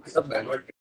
सब backward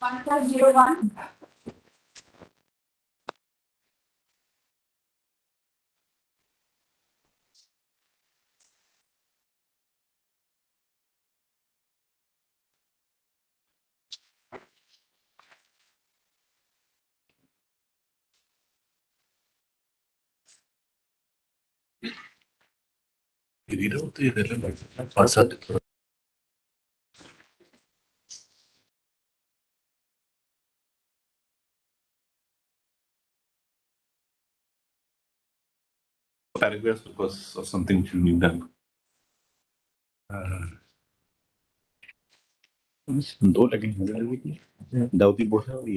1501. Read out the relevant password. Paragraphs because of something which you need done.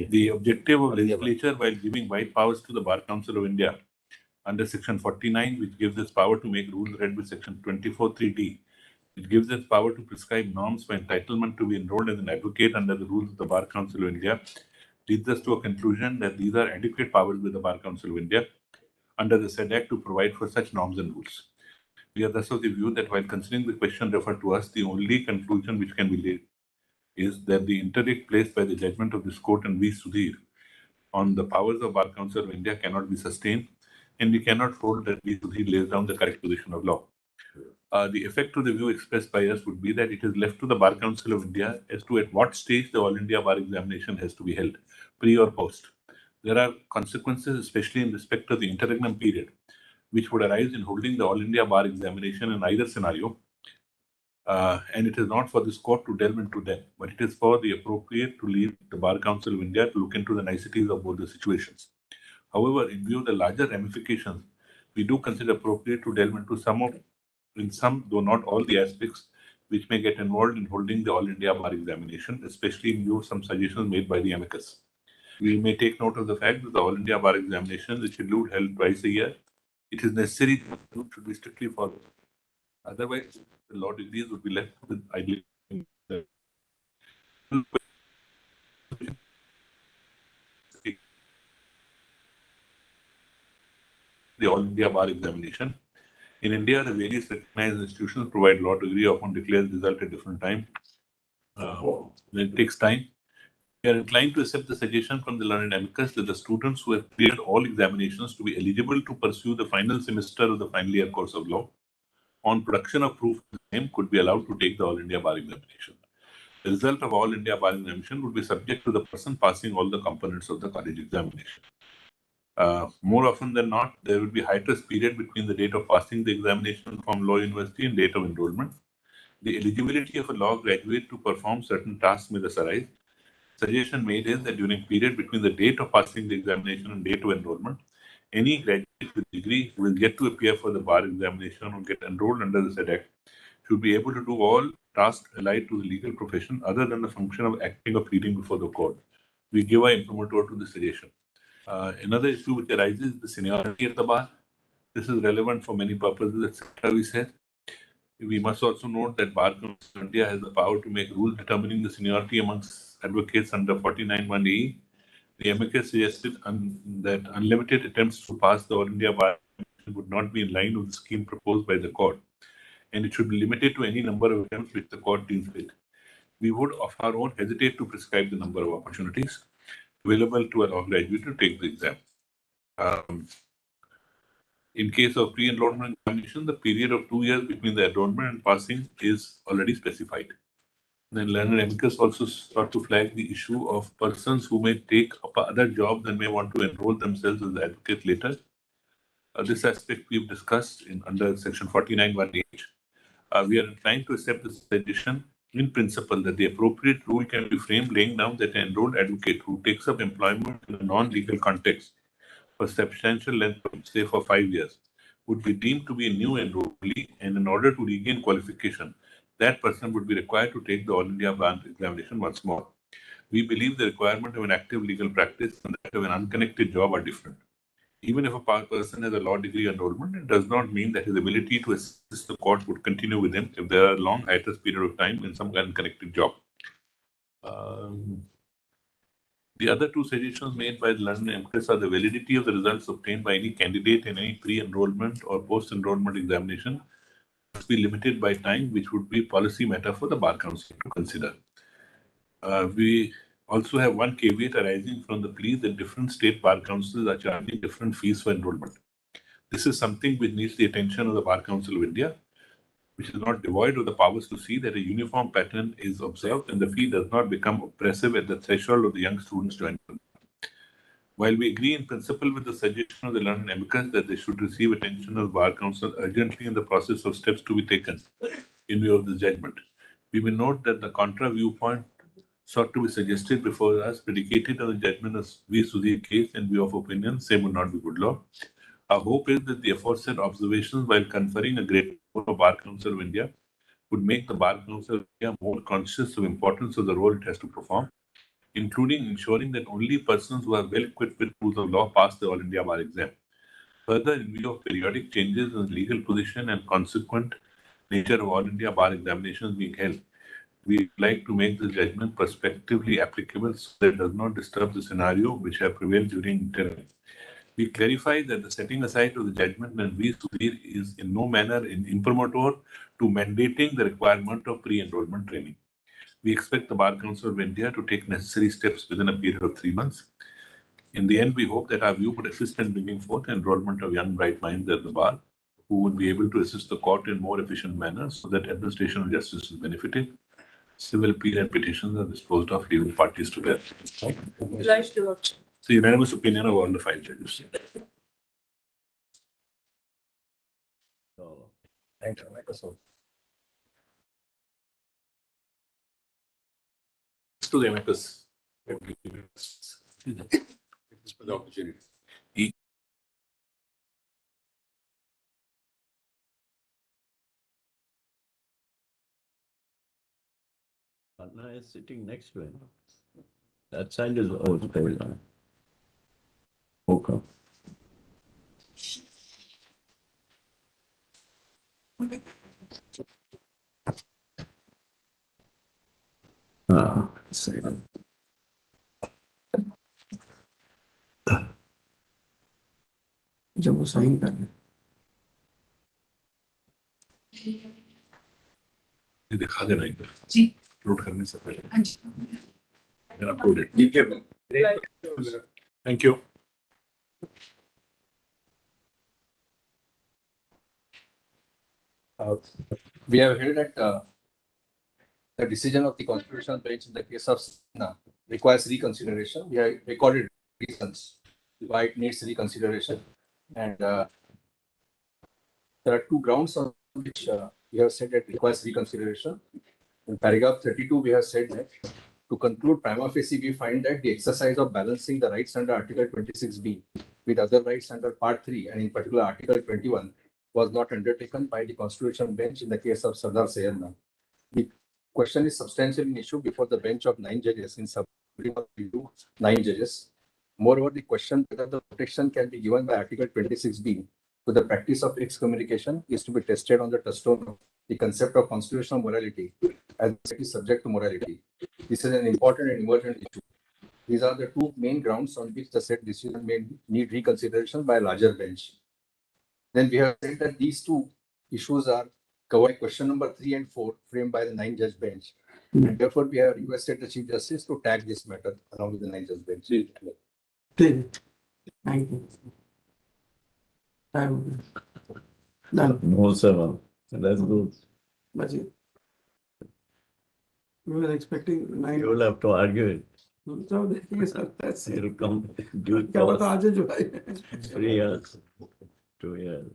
The objective of legislature while giving wide powers to the Bar Council of India under Section 49, which gives its power to make rules read with Section 24(3)(d), it gives its power to prescribe norms for entitlement to be enrolled as an advocate under the rules of the Bar Council of India, leads us to a conclusion that these are adequate powers with the Bar Council of India under the said Act to provide for such norms and rules. We are thus of the view that while considering the question referred to us, the only conclusion which can be laid is that the interdict placed by the judgment of this court and V. Sudhir on the powers of Bar Council of India cannot be sustained, and we cannot hold that V. Sudhir lays down the correct position of law. The effect of the view expressed by us would be that it is left to the Bar Council of India as to at what stage the All India Bar examination has to be held, pre or post. There are consequences, especially in respect of the interregnum period, which would arise in holding the All India Bar examination in either scenario, and it is not for this court to delve into them, but it is for the appropriate to leave the Bar Council of India to look into the niceties of both the situations. However, in view of the larger ramifications, we do consider appropriate to delve into some, though not all, the aspects which may get involved in holding the All India Bar examination, especially in view of some suggestions made by the amicus. We may take note of the fact that the All India Bar examination is scheduled held twice a year. It is necessary that should be strictly followed. Otherwise, the law degrees would be left with idling. The All India Bar examination. In India, the various recognized institutions provide law degree, often declares result at different time. It takes time. We are inclined to accept the suggestion from the learned amicus that the students who have cleared all examinations to be eligible to pursue the final semester of the final year course of law, on production of proof of the same, could be allowed to take the All India Bar examination. The result of All India Bar examination would be subject to the person passing all the components of the college examination. More often than not, there will be hiatus period between the date of passing the examination from law university and date of enrollment. The eligibility of a law graduate to perform certain tasks may thus arise. Suggestion made is that during period between the date of passing the examination and date of enrollment, any graduate with degree who will get to appear for the bar examination or get enrolled under the said act should be able to do all tasks allied to the legal profession other than the function of acting or pleading before the court. We give our imprimatur to the suggestion. Another issue which arises is the seniority at the bar. This is relevant for many purposes, etc. We said. We must also note that Bar Council of India has the power to make rules determining the seniority amongst advocates under 49(1)(e). The amicus suggested that unlimited attempts to pass the All India Bar would not be in line with the scheme proposed by the court, and it should be limited to any number of attempts which the court deems fit. We would, of our own, hesitate to prescribe the number of opportunities available to a law graduate to take the exam. In case of pre-enrollment examination, the period of 2 years between the enrollment and passing is already specified. Then learned amicus also sought to flag the issue of persons who may take up other jobs and may want to enroll themselves as advocates later. This aspect we've discussed under section 49(1)(h). We are inclined to accept the suggestion in principle that the appropriate rule can be framed laying down that an enrolled advocate who takes up employment in a non-legal context for substantial length, say for 5 years, would be deemed to be a new enrollee, and in order to regain qualification, that person would be required to take the All India Bar examination once more. We believe the requirement of an active legal practice and that of an unconnected job are different. Even if a person has a law degree enrollment, it does not mean that his ability to assist the court would continue with him if there are long hiatus period of time in some unconnected job. The other two suggestions made by the London amicus are the validity of the results obtained by any candidate in any pre-enrollment or post-enrollment examination must be limited by time, which would be policy matter for the Bar Council to consider. We also have one caveat arising from the plea that different state bar councils are charging different fees for enrollment. This is something which needs the attention of the Bar Council of India, which is not devoid of the powers to see that a uniform pattern is observed and the fee does not become oppressive at the threshold of the young students joining. While we agree in principle with the suggestion of the London amicus that they should receive attention of the Bar Council urgently in the process of steps to be taken in view of this judgment, we will note that the contra viewpoint sought to be suggested before us, predicated on the judgment of V. Sudhir case and view of opinion, same would not be good law. Our hope is that the aforesaid observations, while conferring a great role of Bar Council of India, would make the Bar Council of India more conscious of the importance of the role it has to perform, including ensuring that only persons who are well equipped with tools of law pass the All India Bar exam. Further, in view of periodic changes in legal position and consequent nature of All India Bar examinations being held, we would like to make the judgment prospectively applicable so that it does not disturb the scenario which have prevailed during interim. We clarify that the setting aside of the judgment and V. Sudhir is in no manner in imprimatur to mandating the requirement of pre-enrollment training. We expect the Bar Council of India to take necessary steps within a period of 3 months. In the end, we hope that our view would assist in bringing forth enrollment of young bright minds at the bar, who would be able to assist the court in more efficient manner so that administration of justice is benefited. Civil appeal and petitions are disposed of, leaving parties to bear. So, unanimous opinion of all the 5 judges. Thank you, Microsoft. To the amicus. Thanks for the opportunity. Anna is sitting next to him. That side is also very long. Okay. See. जब वो sign कर ले ये दिखा देना एक बार जी upload करने से पहले हाँ जी मैंने अपलोडेड ठीक है thank you we have heard that the decision of the constitutional bench in the case of Sina requires reconsideration. We have recorded reasons why it needs reconsideration, and there are 2 grounds on which we have said that it requires reconsideration. In paragraph 32, we have said that to conclude prima facie, we find that the exercise of balancing the rights under Article 26B with other rights under Part 3, and in particular Article 21, was not undertaken by the Constitutional Bench in the case of Sardar Sayedna. The question is substantially an issue before the bench of 9 judges in Supreme Court review 9 judges. Moreover, the question whether the protection can be given by Article 26B to the practice of excommunication is to be tested on the touchstone of the concept of constitutional morality as it is subject to morality. This is an important and emergent issue. These are the 2 main grounds on which the said decision may need reconsideration by a larger bench. Then we have said that these 2 issues are covered by question number 3 and 4 framed by the 9-judge bench. And therefore, we have requested the Chief Justice to tag this matter along with the 9-judge bench. Thank you. I'm Done. No, 7. That's good. Baji. We were expecting 9. You will have to argue it. So देखिए sir that's It will come due क्या पता course. आज जो है 3 years. 2 years.